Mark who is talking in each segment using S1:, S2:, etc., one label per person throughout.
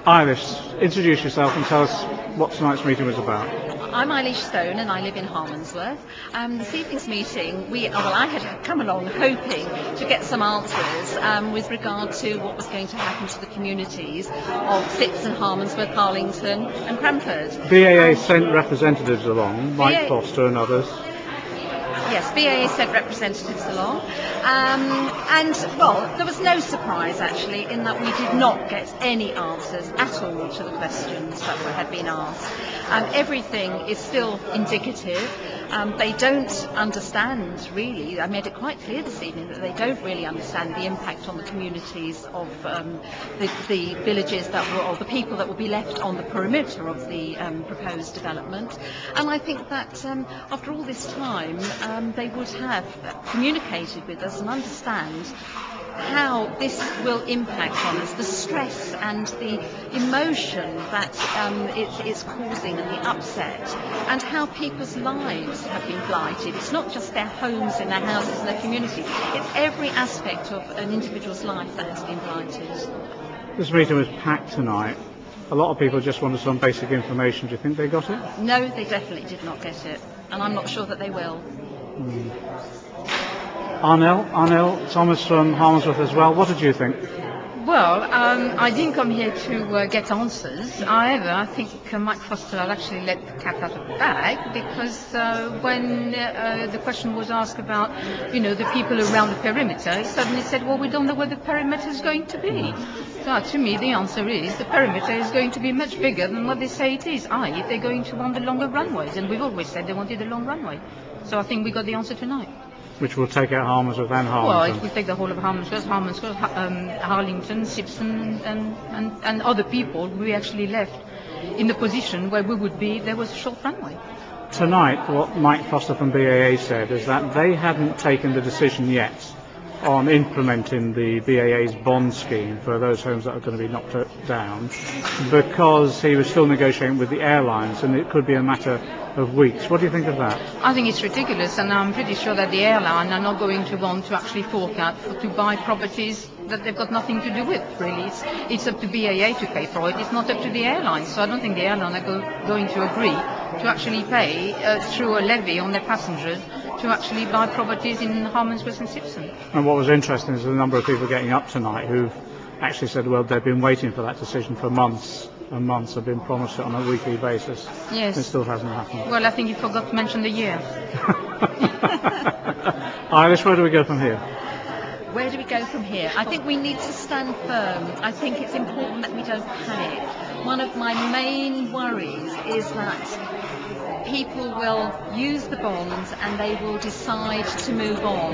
S1: Iris, introduce yourself and tell us what tonight's meeting was about.
S2: I'm Eilish Stone and I live in Harmondsworth. This evening's meeting, I had come along hoping to get some answers with regard to what was going to happen to the communities of Sipson, Harmondsworth, Harlington and Cranford.
S1: BAA sent representatives along, Mike Foster and others.
S2: Yes, BAA sent representatives along, there was no surprise actually in that we did not get any answers at all to the questions that had been asked. Everything is still indicative. They don't understand really. I made it quite clear this evening that they don't really understand the impact on the communities of the villages or the people that will be left on the perimeter of the proposed development. And I think that after all this time, they would have communicated with us and understand how this will impact on us, the stress and the emotion that it's causing and the upset, and how people's lives have been blighted. It's not just their homes and their houses and their community, it's every aspect of an individual's life that has been blighted.
S1: This meeting was packed tonight. A lot of people just wanted some basic information. Do you think they got it?
S2: No, they definitely did not get it, and I'm not sure that they will.
S1: Arnell, Thomas from Harmondsworth as well. What did you think?
S3: Well, I didn't come here to get answers. However, I think Mike Foster had actually let the cat out of the bag, because when the question was asked about, the people around the perimeter, he suddenly said, well, we don't know where the perimeter is going to be. So to me, the answer is the perimeter is going to be much bigger than what they say it is, i.e. they're going to want the longer runways, and we've always said they wanted a long runway. So I think we got the answer tonight.
S1: Which will take out Harmondsworth and Harlington.
S3: Well, it will take the whole of Harmondsworth, Harlington, Sipson and other people. We actually left in the position where we would be if there was a short runway.
S1: Tonight, what Mike Foster from BAA said is that they hadn't taken the decision yet on implementing the BAA's bond scheme for those homes that are going to be knocked down, because he was still negotiating with the airlines and it could be a matter of weeks. What do you think of that?
S3: I think it's ridiculous, and I'm pretty sure that the airline are not going to want to actually fork out to buy properties that they've got nothing to do with, really. It's up to BAA to pay for it. It's not up to the airlines. So I don't think the airline are going to agree to actually pay through a levy on their passengers to actually buy properties in Harmondsworth and Sipson.
S1: And what was interesting is the number of people getting up tonight who've actually said, well, they've been waiting for that decision for months and months, have been promised it on a weekly basis.
S3: Yes.
S1: It still hasn't happened.
S3: Well, I think you forgot to mention the year.
S1: Iris, where do we go from here?
S2: Where do we go from here? I think we need to stand firm. I think it's important that we don't panic. One of my main worries is that people will use the bonds and they will decide to move on.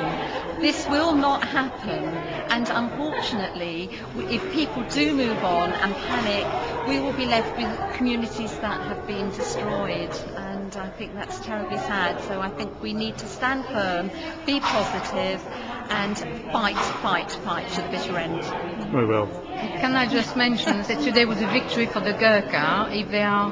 S2: This will not happen, and unfortunately, if people do move on and panic, we will be left with communities that have been destroyed, and I think that's terribly sad. So I think we need to stand firm, be positive, and fight to the bitter end.
S1: We will.
S3: Can I just mention that today was a victory for the Gurkha. If they are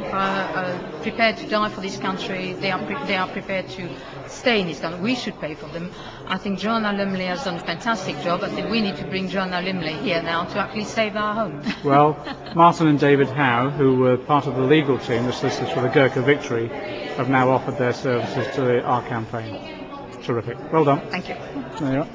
S3: prepared to die for this country, they are prepared to stay in this country. We should pay for them. I think Joanna Lumley has done a fantastic job. I think we need to bring Joanna Lumley here now to actually save our home.
S1: Well, Martin and David Howe, who were part of the legal team, the solicitors for the Gurkha victory, have now offered their services to our campaign. Terrific. Well done.
S3: Thank you.
S1: There you are.